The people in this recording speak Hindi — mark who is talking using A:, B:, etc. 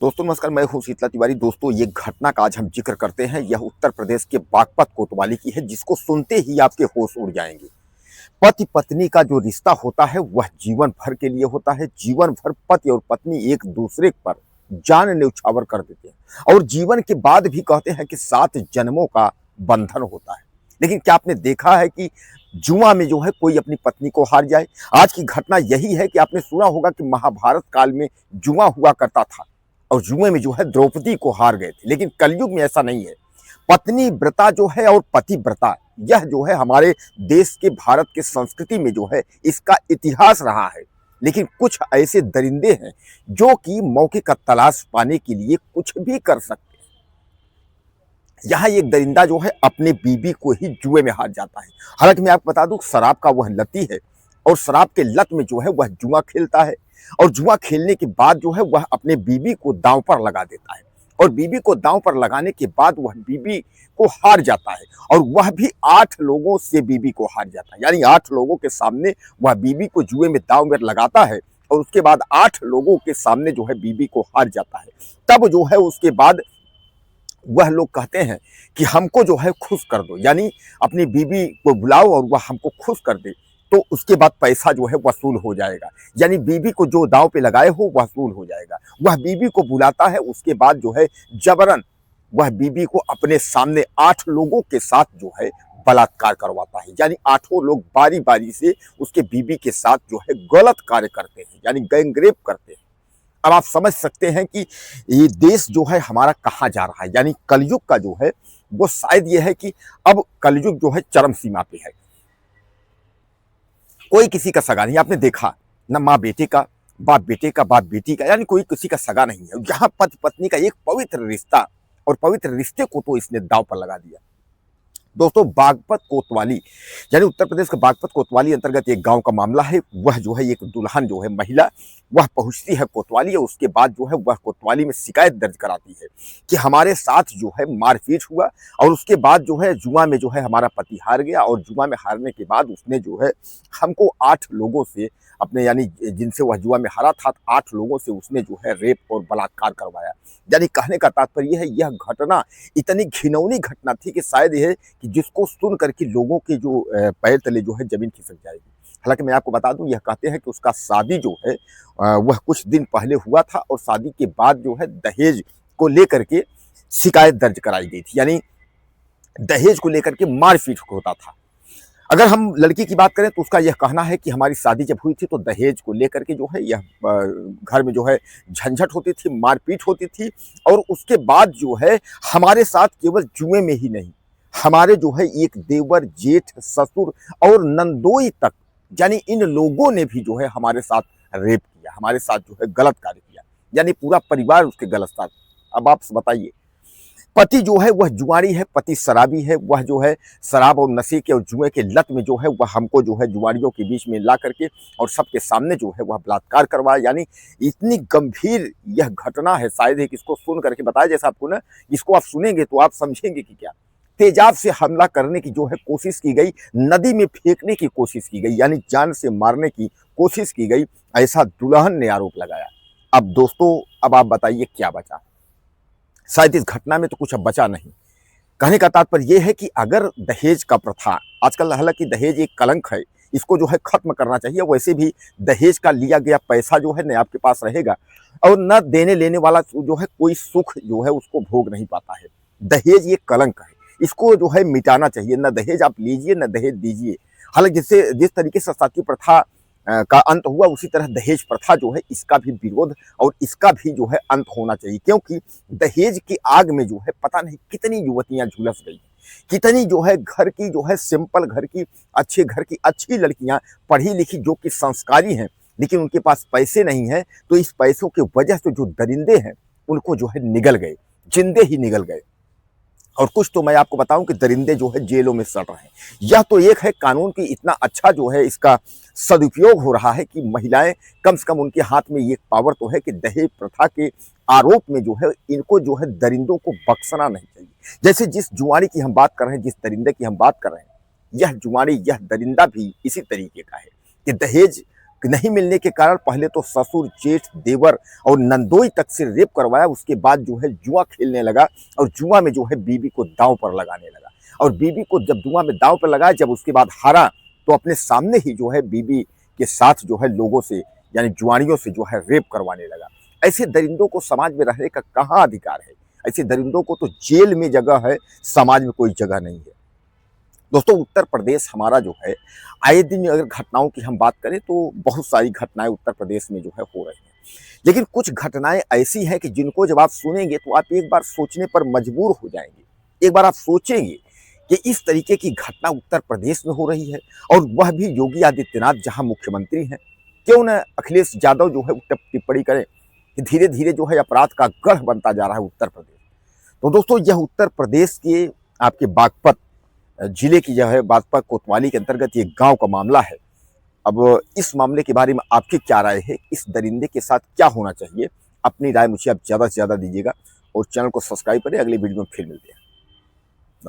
A: दोस्तों नमस्कार, मैं हूं शीतला तिवारी। दोस्तों ये घटना का आज हम जिक्र करते हैं। यह उत्तर प्रदेश के बागपत कोतवाली की है, जिसको सुनते ही आपके होश उड़ जाएंगे। पति पत्नी का जो रिश्ता होता है वह जीवन भर के लिए होता है। जीवन भर पति और पत्नी एक दूसरे पर जान न्यौछावर कर देते हैं और जीवन के बाद भी कहते हैं कि 7 जन्मों का बंधन होता है। लेकिन क्या आपने देखा है कि जुआ में जो है कोई अपनी पत्नी को हार जाए? आज की घटना यही है कि आपने सुना होगा कि महाभारत काल में जुआ हुआ करता था और जुए में जो है द्रौपदी को हार गए थे। लेकिन कलयुग में ऐसा नहीं है। पत्नी व्रता जो है और पति व्रता, यह जो है हमारे देश के भारत के संस्कृति में जो है इसका इतिहास रहा है। लेकिन कुछ ऐसे दरिंदे हैं जो कि मौके का तलाश पाने के लिए कुछ भी कर सकते हैं। यहाँ एक दरिंदा जो है अपने बीबी को ही जुए में हार जाता है। हालांकि मैं आपको बता दूं, शराब का वह लती है और शराब के लत में जो है वह जुआ खेलता है और जुआ खेलने के बाद जो है वह अपने बीबी को दांव पर लगा देता है और बीबी को दांव पर लगाने के बाद वह बीबी को हार जाता है और वह भी 8 लोगों से बीबी को हार जाता है। यानी 8 लोगों के सामने वह बीबी को जुए में दांव में लगाता है और उसके बाद 8 लोगों के सामने जो है बीबी को हार जाता है। तब जो है उसके बाद वह लोग कहते हैं कि हमको जो है खुश कर दो, यानी अपनी बीबी को बुलाओ और वह हमको खुश कर दे, तो उसके बाद पैसा जो है वसूल हो जाएगा। यानी बीबी को जो दांव पे लगाए हो वसूल हो जाएगा। वह बीबी को बुलाता है, उसके बाद जो है जबरन वह बीबी को अपने सामने 8 लोगों के साथ जो है बलात्कार करवाता है। यानी 8 लोग बारी बारी से उसके बीबी के साथ जो है गलत कार्य करते हैं, यानी गैंगरेप करते हैं। अब आप समझ सकते हैं कि ये देश जो है हमारा कहाँ जा रहा है। यानी कलयुग का जो है वो शायद ये है कि अब कलयुग जो है चरम सीमा पे है। कोई किसी का सगा नहीं। आपने देखा ना, माँ बेटे का, बाप बेटे का, बाप बेटी का, यानी कोई किसी का सगा नहीं है। यहाँ पति पत्नी का एक पवित्र रिश्ता और पवित्र रिश्ते को तो इसने दांव पर लगा दिया। दोस्तों बागपत कोतवाली, यानी उत्तर प्रदेश के बागपत कोतवाली अंतर्गत एक गांव का मामला है। वह जो है एक दुल्हन जो है महिला, वह पहुंचती है कोतवाली और उसके बाद जो है वह कोतवाली में शिकायत दर्ज कराती है कि हमारे साथ जो है मारपीट हुआ और उसके बाद जो है जुआ में जो है हमारा पति हार गया और जुआ में हारने के बाद उसने जो है हमको 8 लोगों से अपने, यानी जिनसे वह जुआ में हारा था, 8 लोगों से उसने जो है रेप और बलात्कार करवाया। यानी कहने का तात्पर्य है यह घटना इतनी घिनौनी घटना थी कि शायद यह कि जिसको सुन करके लोगों के जो पैर तले जो है जमीन खिसक जाएगी। हालांकि मैं आपको बता दूं, यह कहते हैं कि उसका शादी जो है वह कुछ दिन पहले हुआ था और शादी के बाद जो है दहेज को लेकर के शिकायत दर्ज कराई गई थी। यानी दहेज को लेकर के मारपीट होता था। अगर हम लड़की की बात करें तो उसका यह कहना है कि हमारी शादी जब हुई थी तो दहेज को लेकर के जो है यह घर में जो है झंझट होती थी, मारपीट होती थी और उसके बाद जो है हमारे साथ केवल जुए में ही नहीं, हमारे जो है एक देवर, जेठ, ससुर और नंदोई तक, यानी इन लोगों ने भी जो है हमारे साथ रेप किया, हमारे साथ जो है गलत कार्य किया। यानी पूरा परिवार उसके गलत साथ। अब आप बताइए, पति जो है वह जुआरी है, पति शराबी है, वह जो है शराब और नशे के और जुए के लत में जो है वह हमको जो है जुआरियों के बीच में ला करके और सबके सामने जो है वह बलात्कार करवाया। यानी इतनी गंभीर यह घटना है, शायद एक इसको सुन करके बताया, जैसा आपको ना, इसको आप सुनेंगे तो आप समझेंगे कि क्या तेजाब से हमला करने की जो है कोशिश की गई, नदी में फेंकने की कोशिश की गई, यानी जान से मारने की कोशिश की गई, ऐसा दुल्हन ने आरोप लगाया। अब दोस्तों, अब आप बताइए क्या बचा? शायद इस घटना में तो कुछ अब बचा नहीं। कहने का तात्पर्य यह है कि अगर दहेज का प्रथा, आजकल हालांकि दहेज एक कलंक है, इसको जो है खत्म करना चाहिए। वैसे भी दहेज का लिया गया पैसा जो है न आपके पास रहेगा और न देने लेने वाला जो है कोई सुख जो है उसको भोग नहीं पाता है। दहेज ये कलंक है, इसको जो है मिटाना चाहिए। न दहेज आप लीजिए, न दहेज दीजिए। हालांकि जिससे जिस तरीके से सती प्रथा का अंत हुआ, उसी तरह दहेज प्रथा जो है इसका भी विरोध और इसका भी जो है अंत होना चाहिए। क्योंकि दहेज की आग में जो है पता नहीं कितनी युवतियां झुलस गई, कितनी जो है घर की जो है सिंपल घर की, अच्छे घर की अच्छी लड़कियां, पढ़ी लिखी, जो कि संस्कारी हैं, लेकिन उनके पास पैसे नहीं हैं, तो इस पैसों की वजह से जो दरिंदे हैं उनको जो है निगल गए, जिंदे ही निगल गए। और कुछ तो मैं आपको बताऊं कि दरिंदे जो है जेलों में सड़ रहे हैं। यह तो एक है कानून की इतना अच्छा जो है इसका सदुपयोग हो रहा है कि महिलाएं, कम से कम उनके हाथ में ये पावर तो है कि दहेज प्रथा के आरोप में जो है इनको जो है दरिंदों को बख्शना नहीं चाहिए। जैसे जिस जुआरी की हम बात कर रहे हैं, जिस दरिंदे की हम बात कर रहे हैं, यह जुआरी, यह दरिंदा भी इसी तरीके का है कि दहेज नहीं मिलने के कारण पहले तो ससुर, जेठ, देवर और नंदोई तक से रेप करवाया। उसके बाद जो है जुआ खेलने लगा और जुआ में जो है बीवी को दांव पर लगाने लगा। और बीवी को जब जुआ में दांव पर लगाया, जब उसके बाद हारा, तो अपने सामने ही जो है बीवी के साथ जो है लोगों से यानी जुआरियों से जो है रेप करवाने लगा। ऐसे दरिंदों को समाज में रहने का कहाँ अधिकार है? ऐसे दरिंदों को तो जेल में जगह है, समाज में कोई जगह नहीं है। दोस्तों, उत्तर प्रदेश हमारा जो है, आए दिन अगर घटनाओं की हम बात करें तो बहुत सारी घटनाएं उत्तर प्रदेश में जो है हो रही हैं। लेकिन कुछ घटनाएं ऐसी हैं कि जिनको जब आप सुनेंगे तो आप एक बार सोचने पर मजबूर हो जाएंगे। एक बार आप सोचेंगे कि इस तरीके की घटना उत्तर प्रदेश में हो रही है, और वह भी योगी आदित्यनाथ जहां मुख्यमंत्री हैं। क्यों न अखिलेश यादव जो है टिप्पणी करें कि धीरे धीरे जो है अपराध का गढ़ बनता जा रहा है उत्तर प्रदेश। तो दोस्तों, यह उत्तर प्रदेश के आपके बागपत जिले की जो है बागपत कोतवाली के अंतर्गत ये गांव का मामला है। अब इस मामले के बारे में आपकी क्या राय है? इस दरिंदे के साथ क्या होना चाहिए? अपनी राय मुझे आप ज़्यादा से ज़्यादा दीजिएगा और चैनल को सब्सक्राइब करें। अगले वीडियो में फिर मिलते हैं।